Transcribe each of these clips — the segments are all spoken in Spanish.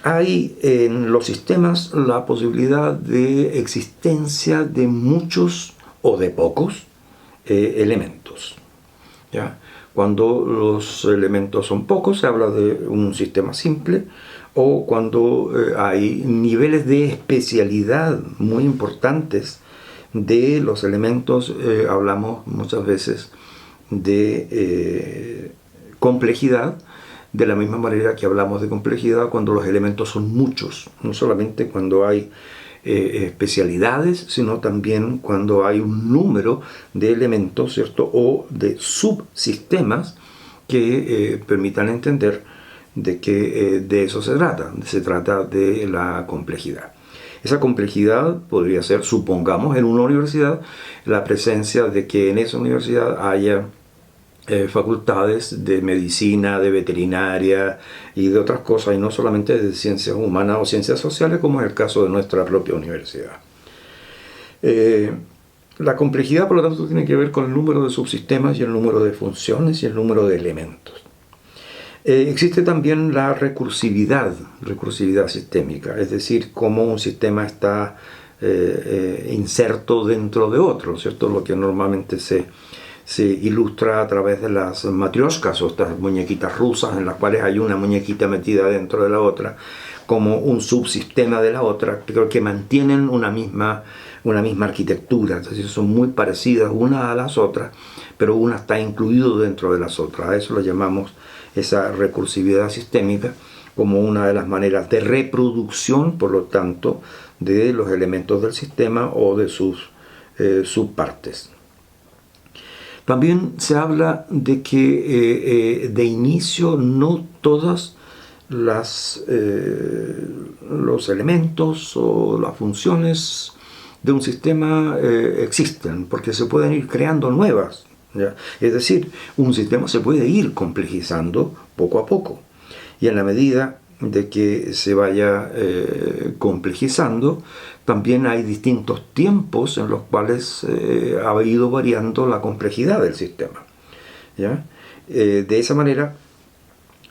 Hay en los sistemas la posibilidad de existencia de muchos o de pocos elementos, ¿ya? Cuando los elementos son pocos se habla de un sistema simple, o cuando hay niveles de especialidad muy importantes de los elementos, hablamos muchas veces de complejidad, de la misma manera que hablamos de complejidad cuando los elementos son muchos, no solamente cuando hay especialidades, sino también cuando hay un número de elementos, ¿cierto?, o de subsistemas que permitan entender de que de eso se trata de la complejidad. Esa complejidad podría ser, supongamos, en una universidad, la presencia de que en esa universidad haya facultades de medicina, de veterinaria y de otras cosas, y no solamente de ciencias humanas o ciencias sociales, como es el caso de nuestra propia universidad. La complejidad, por lo tanto, tiene que ver con el número de subsistemas y el número de funciones y el número de elementos. Existe también la recursividad sistémica, es decir, cómo un sistema está inserto dentro de otro, ¿cierto? Lo que normalmente se ilustra a través de las matrioshkas, o estas muñequitas rusas en las cuales hay una muñequita metida dentro de la otra, como un subsistema de la otra, pero que mantienen una misma arquitectura, es decir, son muy parecidas unas a las otras, pero una está incluido dentro de las otras. A eso lo llamamos esa recursividad sistémica, como una de las maneras de reproducción, por lo tanto, de los elementos del sistema o de sus subpartes. También se habla de que de inicio no todas los elementos o las funciones de un sistema existen, porque se pueden ir creando nuevas, ¿ya? Es decir, un sistema se puede ir complejizando poco a poco, y en la medida de que se vaya complejizando, también hay distintos tiempos en los cuales ha ido variando la complejidad del sistema, ¿ya? De esa manera,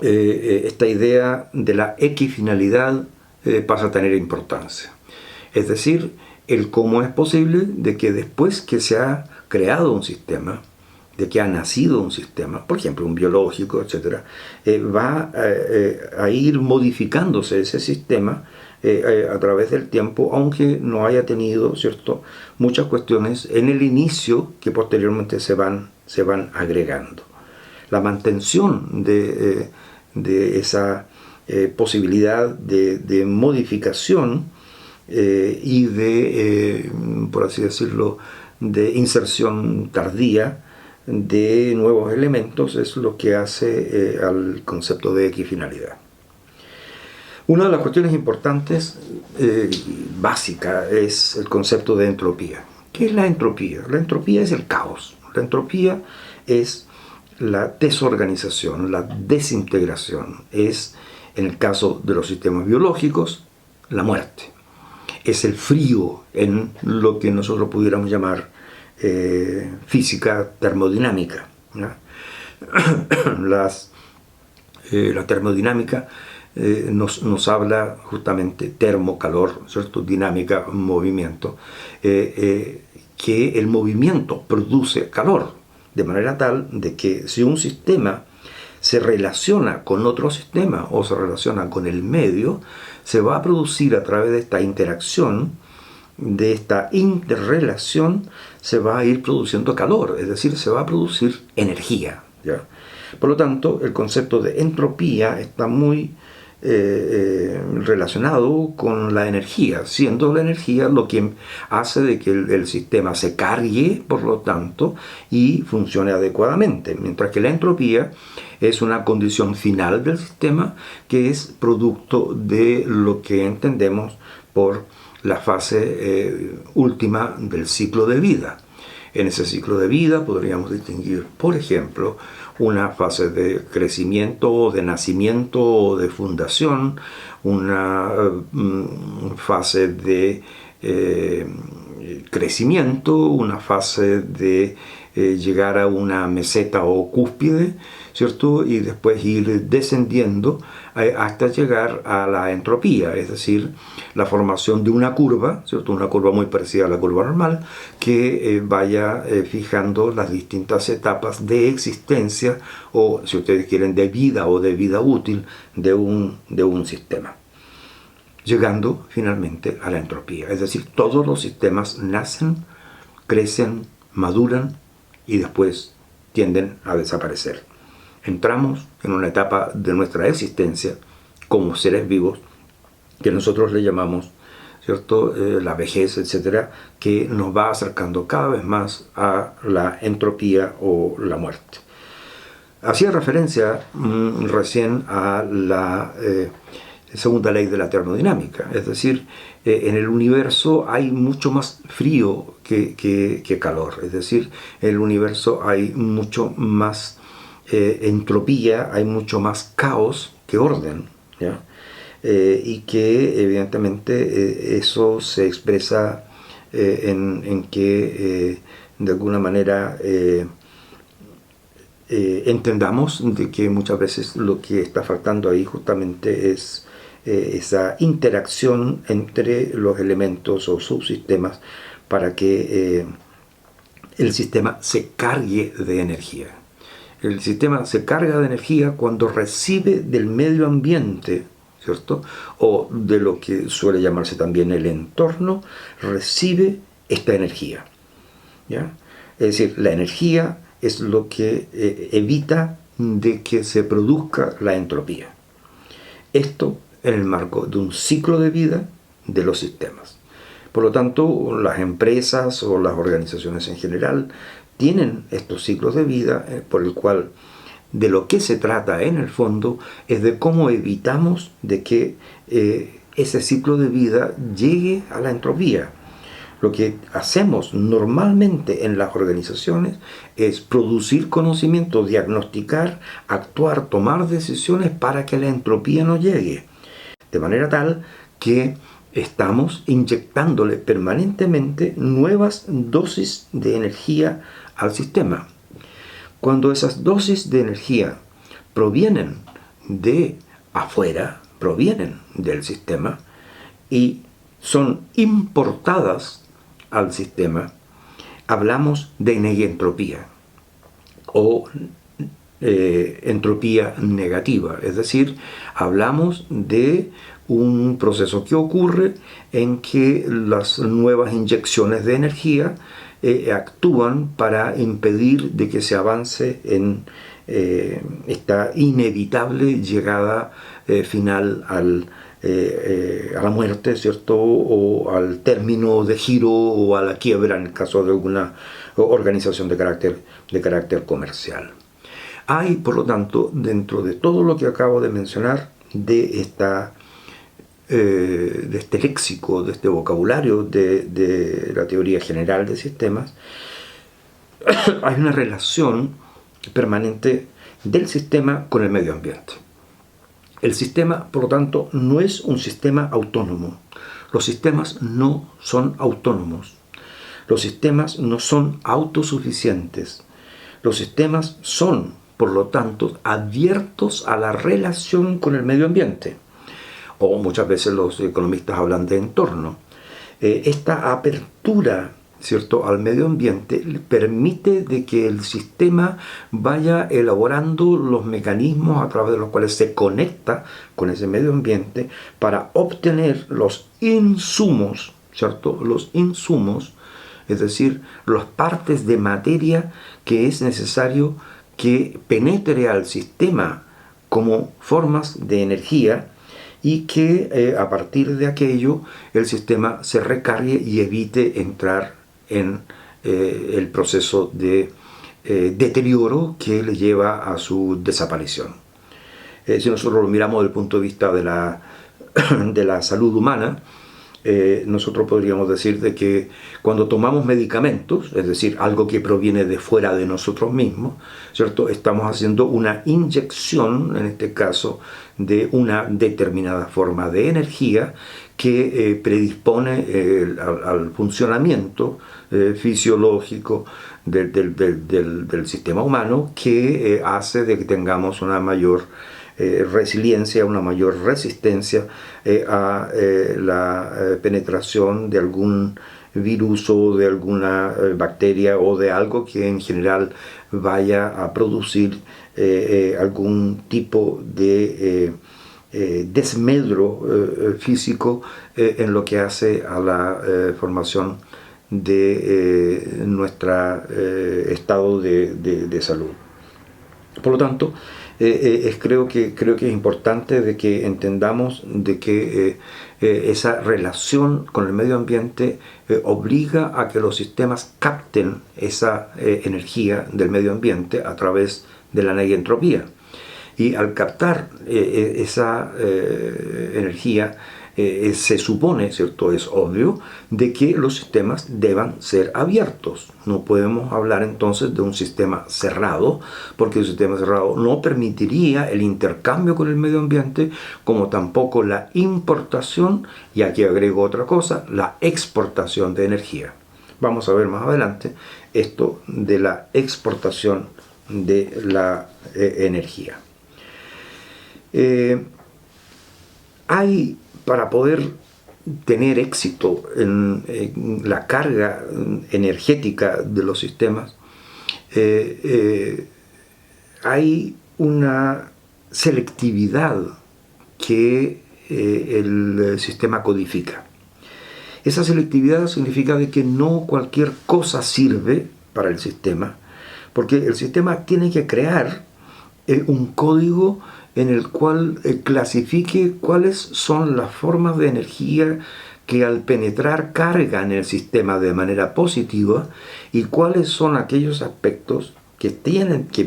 esta idea de la equifinalidad pasa a tener importancia. Es decir, el cómo es posible de que después que se ha creado un sistema, de que ha nacido un sistema, por ejemplo un biológico, etc., va a ir modificándose ese sistema a través del tiempo, aunque no haya tenido, ¿cierto?, muchas cuestiones en el inicio que posteriormente se van agregando. La mantención de esa posibilidad de modificación y de, por así decirlo, de inserción tardía de nuevos elementos es lo que hace al concepto de equifinalidad. Una de las cuestiones importantes, básica, es el concepto de entropía. ¿Qué es la entropía? La entropía es el caos. La entropía es la desorganización, la desintegración. Es, en el caso de los sistemas biológicos, la muerte. Es el frío en lo que nosotros pudiéramos llamar física termodinámica, ¿no? La termodinámica nos habla justamente termo, calor, ¿cierto?, dinámica, movimiento, que el movimiento produce calor, de manera tal de que si un sistema se relaciona con otro sistema o se relaciona con el medio, se va a producir a través de esta interacción, de esta interrelación, se va a ir produciendo calor, es decir, se va a producir energía, ¿ya? Por lo tanto, el concepto de entropía está muy relacionado con la energía, siendo la energía lo que hace de que el sistema se cargue, por lo tanto, y funcione adecuadamente, mientras que la entropía es una condición final del sistema que es producto de lo que entendemos por la fase última del ciclo de vida. En ese ciclo de vida podríamos distinguir, por ejemplo, una fase de crecimiento, o de nacimiento, o de fundación, una fase de crecimiento, una fase de llegar a una meseta o cúspide, ¿cierto? Y después ir descendiendo hasta llegar a la entropía, es decir, la formación de una curva, ¿cierto? Una curva muy parecida a la curva normal, que vaya fijando las distintas etapas de existencia, o si ustedes quieren, de vida o de vida útil de un sistema, llegando finalmente a la entropía. Es decir, todos los sistemas nacen, crecen, maduran y después tienden a desaparecer. Entramos en una etapa de nuestra existencia como seres vivos que nosotros le llamamos, ¿cierto?, la vejez, etcétera, que nos va acercando cada vez más a la entropía o la muerte. Hacía referencia recién a la segunda ley de la termodinámica, es decir, en el universo hay mucho más frío que calor, es decir, en el universo hay mucho más entropía, hay mucho más caos que orden, ¿ya? Y que evidentemente eso se expresa en que de alguna manera entendamos de que muchas veces lo que está faltando ahí justamente es esa interacción entre los elementos o subsistemas para que el sistema se cargue de energía. El sistema se carga de energía cuando recibe del medio ambiente, ¿cierto?, o de lo que suele llamarse también el entorno, recibe esta energía, ¿ya? Es decir, la energía es lo que evita de que se produzca la entropía. Esto en el marco de un ciclo de vida de los sistemas. Por lo tanto, las empresas o las organizaciones en general tienen estos ciclos de vida por el cual de lo que se trata en el fondo es de cómo evitamos de que ese ciclo de vida llegue a la entropía. Lo que hacemos normalmente en las organizaciones es producir conocimiento, diagnosticar, actuar, tomar decisiones para que la entropía no llegue. De manera tal que estamos inyectándole permanentemente nuevas dosis de energía al sistema. Cuando esas dosis de energía provienen de afuera, provienen del sistema y son importadas al sistema, hablamos de negentropía o entropía negativa, es decir, hablamos de un proceso que ocurre en que las nuevas inyecciones de energía actúan para impedir de que se avance en esta inevitable llegada final a la muerte, ¿cierto?, o al término de giro o a la quiebra en el caso de alguna organización de carácter comercial. Hay, por lo tanto, dentro de todo lo que acabo de mencionar, de este léxico, de este vocabulario de la teoría general de sistemas, hay una relación permanente del sistema con el medio ambiente. El sistema, por lo tanto, no es un sistema autónomo. Los sistemas no son autónomos. Los sistemas no son autosuficientes. Los sistemas son, por lo tanto, abiertos a la relación con el medio ambiente. O muchas veces los economistas hablan de entorno. Esta apertura, ¿cierto?, al medio ambiente permite de que el sistema vaya elaborando los mecanismos a través de los cuales se conecta con ese medio ambiente para obtener los insumos, ¿cierto?, los insumos, es decir, las partes de materia que es necesario que penetre al sistema como formas de energía y que a partir de aquello el sistema se recargue y evite entrar en el proceso de deterioro que le lleva a su desaparición. Si nosotros lo miramos desde el punto de vista de la salud humana, nosotros podríamos decir de que cuando tomamos medicamentos, es decir, algo que proviene de fuera de nosotros mismos, ¿cierto? Estamos haciendo una inyección, en este caso, de una determinada forma de energía que predispone al funcionamiento fisiológico del sistema humano, que hace de que tengamos una mayor resiliencia, una mayor resistencia a la penetración de algún virus o de alguna bacteria o de algo que en general vaya a producir algún tipo de desmedro físico en lo que hace a la formación de nuestro estado de salud. Por lo tanto, creo que es importante de que entendamos de que esa relación con el medio ambiente obliga a que los sistemas capten esa energía del medio ambiente a través de la negentropía. Y al captar esa energía, se supone, ¿cierto? Es obvio, de que los sistemas deban ser abiertos. No podemos hablar entonces de un sistema cerrado, porque un sistema cerrado no permitiría el intercambio con el medio ambiente, como tampoco la importación, y aquí agrego otra cosa, la exportación de energía. Vamos a ver más adelante esto de la exportación de la energía. Para poder tener éxito en la carga energética de los sistemas, hay una selectividad que el sistema codifica. Esa selectividad significa de que no cualquier cosa sirve para el sistema, porque el sistema tiene que crear un código en el cual clasifique cuáles son las formas de energía que al penetrar cargan el sistema de manera positiva y cuáles son aquellos aspectos que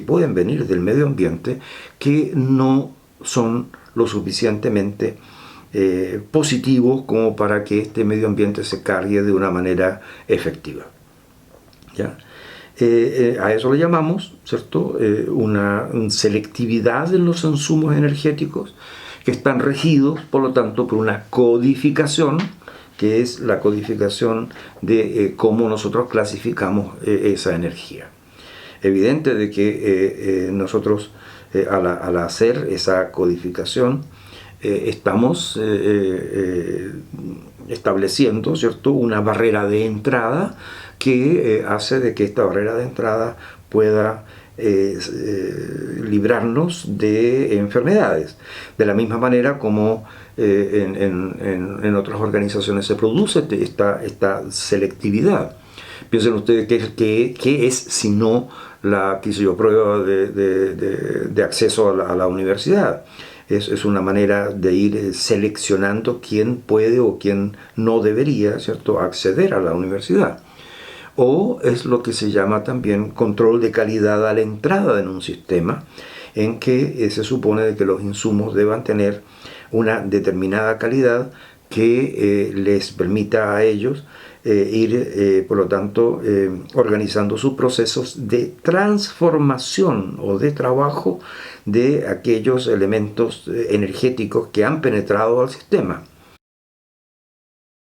pueden venir del medio ambiente que no son lo suficientemente positivos como para que este medio ambiente se cargue de una manera efectiva. ¿Ya? A eso le llamamos, ¿cierto? Una selectividad en los insumos energéticos que están regidos, por lo tanto, por una codificación, que es la codificación de cómo nosotros clasificamos esa energía. Evidente de que nosotros, al hacer esa codificación, estamos estableciendo, ¿cierto?, una barrera de entrada que hace de que esta barrera de entrada pueda librarnos de enfermedades. De la misma manera como en otras organizaciones se produce esta selectividad. Piensen ustedes qué es sino la prueba de acceso a la universidad. Es una manera de ir seleccionando quién puede o quién no debería, ¿cierto?, acceder a la universidad. O es lo que se llama también control de calidad a la entrada en un sistema, en que se supone que los insumos deban tener una determinada calidad que les permita a ellos ir, por lo tanto, organizando sus procesos de transformación o de trabajo de aquellos elementos energéticos que han penetrado al sistema.